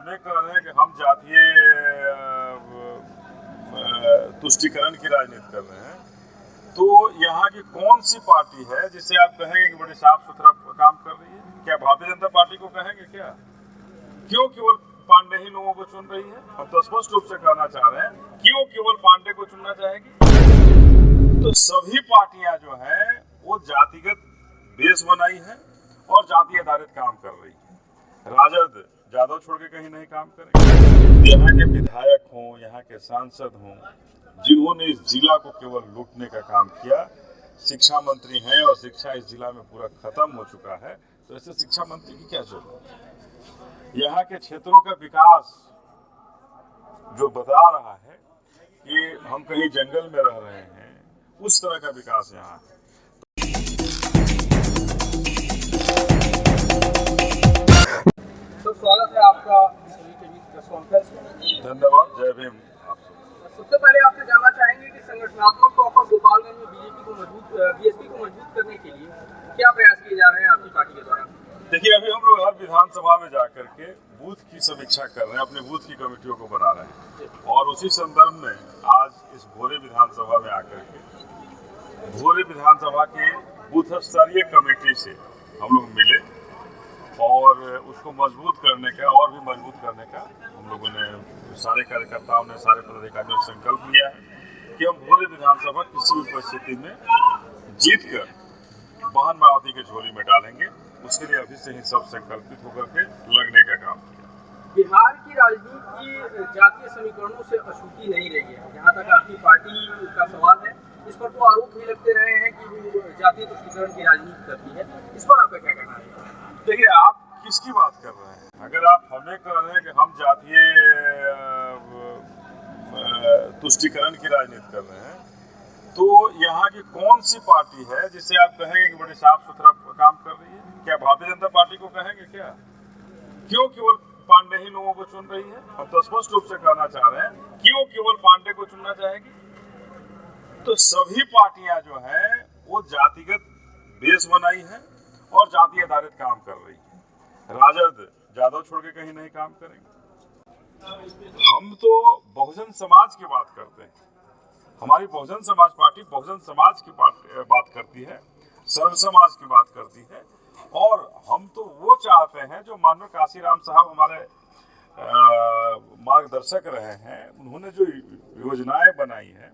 हमें कह रहे हैं कि हम जातीय तुष्टीकरण की राजनीति कर रहे हैं, तो यहाँ की कौन सी पार्टी है जिसे आप कहेंगे कि बड़े साफ सुथरा काम कर रही है? क्या भारतीय जनता पार्टी को कहेंगे क्या? क्यों केवल पांडे ही लोगों को चुन रही है? हम तो स्पष्ट रूप से कहना चाह रहे हैं, क्यों केवल पांडे को चुनना चाहेगी? तो सभी पार्टियां जो हैं वो जातिगत बेस बनाई है और जाति आधारित काम कर रही है। राजद जादव छोड़ के कहीं नहीं काम करेंगे। यहाँ के विधायक हों, यहाँ के सांसद हों, जिन्होंने इस जिला को केवल लूटने का काम किया, शिक्षा मंत्री हैं और शिक्षा इस जिला में पूरा खत्म हो चुका है, तो ऐसे शिक्षा मंत्री की क्या जरूरत है? यहाँ के क्षेत्रों का विकास जो बता रहा है कि हम कहीं जंगल में रह रहे हैं, उस तरह का विकास यहाँ है। तो स्वागत है आपका सभी के बीच प्रेस कॉन्फ्रेंस में। धन्यवाद, जय भीम। सबसे पहले आपसे जानना चाहेंगे कि संगठनात्मक तौर पर गोपालगंज में बीएसपी को मजबूत करने के लिए क्या प्रयास किए जा रहे हैं आपकी पार्टी के द्वारा? देखिए, अभी हम लोग हर विधानसभा में जाकर के बूथ की समीक्षा कर रहे हैं, अपने बूथ की कमेटियों को बना रहे हैं, और उसी संदर्भ में आज इस भोरे विधानसभा में आकर के भोरे विधानसभा के बूथ स्तरीय कमेटी से हम लोग मिले और उसको मजबूत करने का और भी मजबूत करने का हम लोगों ने, सारे कार्यकर्ताओं ने, सारे पदाधिकारियों ने संकल्प लिया है कि हम भोरे विधानसभा किसी भी परिस्थिति में जीत कर बहन मायावती के झोली में डालेंगे। उसके लिए अभी से ही सब संकल्पित होकर के लगने का काम किया। बिहार की राजनीति जातीय समीकरणों से अछूती नहीं रही है। जहाँ तक आपकी पार्टी का सवाल है, इस पर तो आरोप भी लगते रहे हैं कि वो जातीय तुष्टीकरण की राजनीति करती है। इस पर आपका क्या कहना है? देखिए, आप किसकी बात कर रहे हैं? अगर आप हमें कह रहे हैं कि हम जातीय तुष्टीकरण की राजनीति कर रहे हैं, तो यहाँ की कौन सी पार्टी है जिसे आप कहेंगे कि बड़े साफ सुथरा काम कर रही है? क्या भारतीय जनता पार्टी को कहेंगे क्या? क्यों केवल पांडे ही लोगों को चुन रही है? हम तो स्पष्ट रूप से कहना चाह रहे हैं, क्यों केवल पांडे को चुनना चाहेगी? तो सभी पार्टियां जो हैं वो जातिगत बेस बनाई है और जाति आधारित काम कर रही है। राजद जादव छोड़ के कहीं नहीं काम करेंगे। हम तो बहुजन समाज की बात करते हैं। हमारी बहुजन समाज पार्टी बहुजन समाज की बात करती है, सर्व समाज की बात करती है, और हम तो वो चाहते हैं जो माननीय काशीराम साहब हमारे मार्गदर्शक रहे हैं। उन्होंने जो योजनाएं बनाई हैं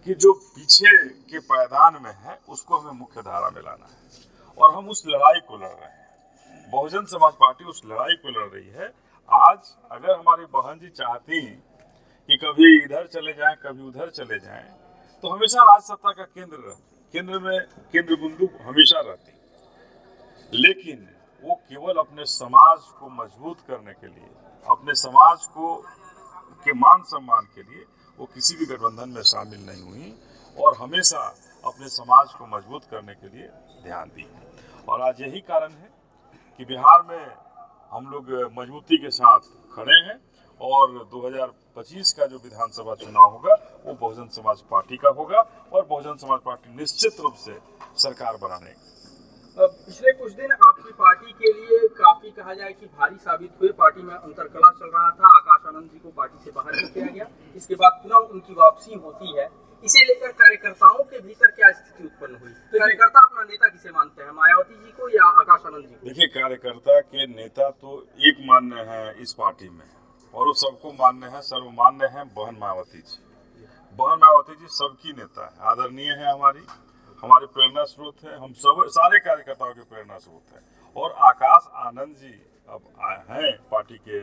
कि जो पीछे के पायदान में है उसको हमें मुख्य धारा में लाना है, और हम उस लड़ाई को लड़ रहे हैं। बहुजन समाज पार्टी उस लड़ाई को लड़ रही है। आज अगर हमारी बहन जी चाहती कि कभी इधर चले जाएं, कभी उधर चले जाएं, तो हमेशा राज सत्ता का केंद्र बिंदु हमेशा रहती, लेकिन वो केवल अपने समाज को मजबूत करने के लिए, अपने समाज को के मान सम्मान के लिए वो किसी भी गठबंधन में शामिल नहीं हुई, और हमेशा अपने समाज को मजबूत करने के लिए ध्यान दी। और आज यही कारण है कि बिहार में हम लोग मजबूती के साथ खड़े हैं, और 2025 का जो विधानसभा चुनाव होगा वो बहुजन समाज पार्टी का होगा, और बहुजन समाज पार्टी निश्चित रूप से सरकार बनाने। पिछले कुछ दिन आपकी पार्टी के लिए काफी कहा जाए कि भारी साबित हुए। पार्टी में अंतरकलह चल रहा था, आकाश आनंद जी को पार्टी से बाहर कर दिया गया, इसके बाद पुनः उनकी वापसी होती है। इसे लेकर कार्यकर्ताओं के भीतर क्या स्थिति उत्पन्न हुई? कार्यकर्ता अपना नेता किसे मानते हैं, मायावती जी को या आकाश आनंद जी को? देखिए, कार्यकर्ता के नेता तो एक मान्य है इस पार्टी में, और वो सबको मान्य है, सर्वमान्य है बहन मायावती जी। बहन मायावती जी सबकी नेता है, आदरणीय है, हमारे प्रेरणा स्रोत है, हम सब सारे कार्यकर्ताओं के प्रेरणा स्रोत है। और आकाश आनंद जी अब हैं पार्टी के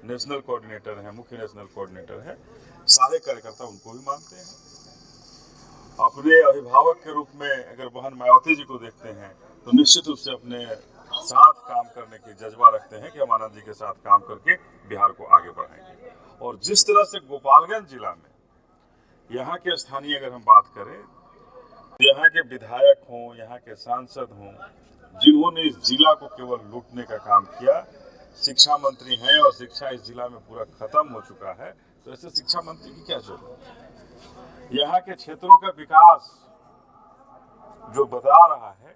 नेशनल कोऑर्डिनेटर हैं, मुख्य नेशनल कोऑर्डिनेटर है। सारे कार्यकर्ता उनको भी मानते हैं। अपने अभिभावक के रूप में अगर बहन मायावती जी को देखते हैं तो निश्चित रूप से अपने साथ काम करने की जज्बा रखते हैं कि हम आनंद जी के साथ काम करके बिहार को आगे बढ़ाएंगे। और जिस तरह से गोपालगंज जिला में यहाँ के स्थानीय अगर हम बात करें, यहाँ के विधायक हों, यहाँ के सांसद हों, जिन्होंने इस जिला को केवल लूटने का काम किया, शिक्षा मंत्री हैं और शिक्षा इस जिला में पूरा खत्म हो चुका है, तो ऐसे शिक्षा मंत्री की क्या जरूरत है? यहाँ के क्षेत्रों का विकास जो बता रहा है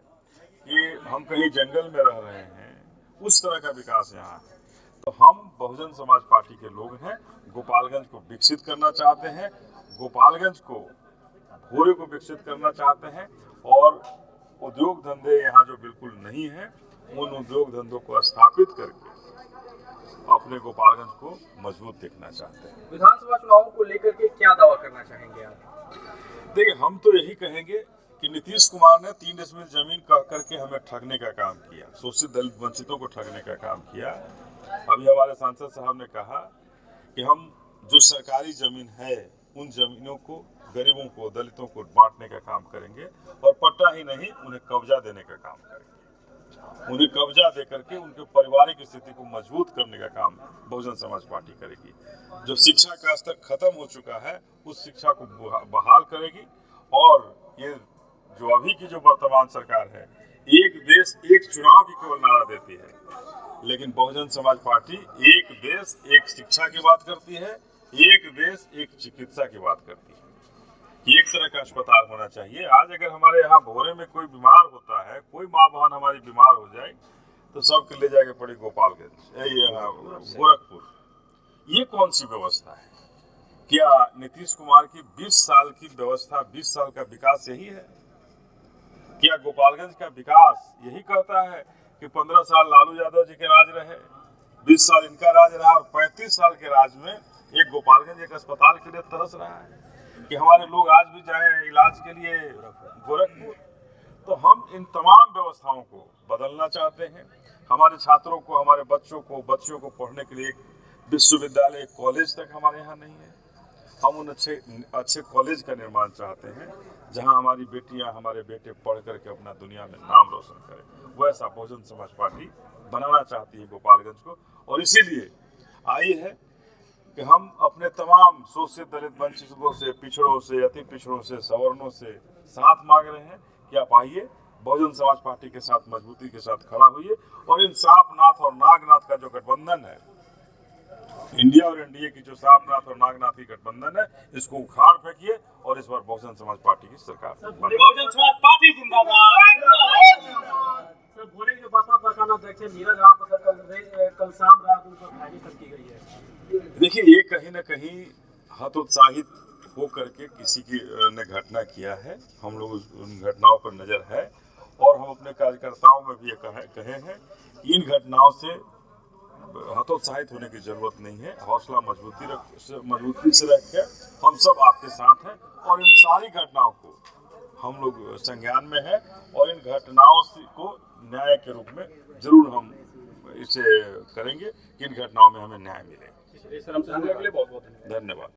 कि हम कहीं जंगल में रह रहे हैं, उस तरह का विकास यहाँ है। तो हम बहुजन समाज पार्टी के लोग हैं, गोपालगंज को विकसित करना चाहते हैं, गोपालगंज को भोरे को विकसित करना चाहते हैं और उद्योग धंधे यहाँ जो बिल्कुल नहीं है उन उद्योग धंधों को स्थापित करके अपने गोपालगंज को मजबूत देखना चाहते हैं। विधानसभा चुनावों को लेकर के क्या दावा करना चाहेंगे आप? देखिए, हम तो यही कहेंगे कि नीतीश कुमार ने 3 डेसिमल जमीन कह करके हमें ठगने का काम किया, शोषित दलित वंचितों को ठगने का काम किया। अभी हमारे सांसद साहब ने कहा कि हम जो सरकारी जमीन है उन जमीनों को गरीबों को, दलितों को बांटने का काम करेंगे और पट्टा ही नहीं उन्हें कब्जा देने का काम करेंगे। उन्हें कब्जा दे करके उनके पारिवारिक स्थिति को मजबूत करने का काम बहुजन समाज पार्टी करेगी। जो शिक्षा का स्तर खत्म हो चुका है उस शिक्षा को बहाल करेगी और ये जो अभी की जो वर्तमान सरकार है, एक देश एक चुनाव की केवल नारा देती है, लेकिन बहुजन समाज पार्टी एक देश एक शिक्षा की बात करती है, एक देश एक चिकित्सा की बात करती है। एक तरह का अस्पताल होना चाहिए। आज अगर हमारे यहाँ भोरे में कोई बीमार होता है, कोई माँ बहन हमारी बीमार हो जाए तो सबके ले जाके पड़ी गोपालगंज, गोरखपुर। ये कौन सी व्यवस्था है? क्या नीतीश कुमार की 20 साल की व्यवस्था, 20 साल का विकास यही है? क्या गोपालगंज का विकास यही कहता है कि 15 साल लालू यादव जी के राज रहे, 20 साल इनका राज रहा और 35 साल के राज में एक गोपालगंज एक अस्पताल के लिए तरस रहा है कि हमारे लोग आज भी जाएं इलाज के लिए गोरखपुर? तो हम इन तमाम व्यवस्थाओं को बदलना चाहते हैं। हमारे छात्रों को, हमारे बच्चों को पढ़ने के लिए विश्वविद्यालय, कॉलेज तक हमारे यहाँ नहीं है। हम उन अच्छे कॉलेज का निर्माण चाहते हैं जहां हमारी बेटियां, हमारे बेटे पढ़ करके अपना दुनिया में नाम रोशन करें। वैसा बहुजन समाज पार्टी बनाना चाहती है गोपालगंज को और इसीलिए आई है कि हम अपने तमाम शोषित दलित वंचितों से, पिछड़ों से, अति पिछड़ों से, सवर्णों से साथ मांग रहे हैं कि आप आइए, बहुजन समाज पार्टी के साथ मजबूती के साथ खड़ा होइए और इन सांपनाथ और नागनाथ का जो गठबंधन है, इंडिया और एनडीए की जो सांपनाथ और नागनाथ की गठबंधन है, इसको उखाड़ फेंकिए और इस बार बहुजन समाज पार्टी की सरकार। बहुजन समाज पार्टी जिंदाबाद। सर, भोरे के बसपा प्रधान अध्यक्ष नीरज राम कल शाम रात उनको फायरिंग कर की गई है। देखिए, ये कहीं ना कहीं हतोत्साहित हो करके किसी की ने घटना किया है। हम लोग उन घटनाओं पर नजर है और हम अपने कार्यकर्ताओं में भी ये कहे हैं कि इन घटनाओं से हतोत्साहित होने की जरूरत नहीं है। हौसला मजबूती से रख के हम सब आपके साथ हैं और इन सारी घटनाओं को हम लोग संज्ञान में है और इन घटनाओं को न्याय के रूप में जरूर हम इसे करेंगे कि इन घटनाओं में हमें न्याय मिले। बहुत बहुत धन्यवाद।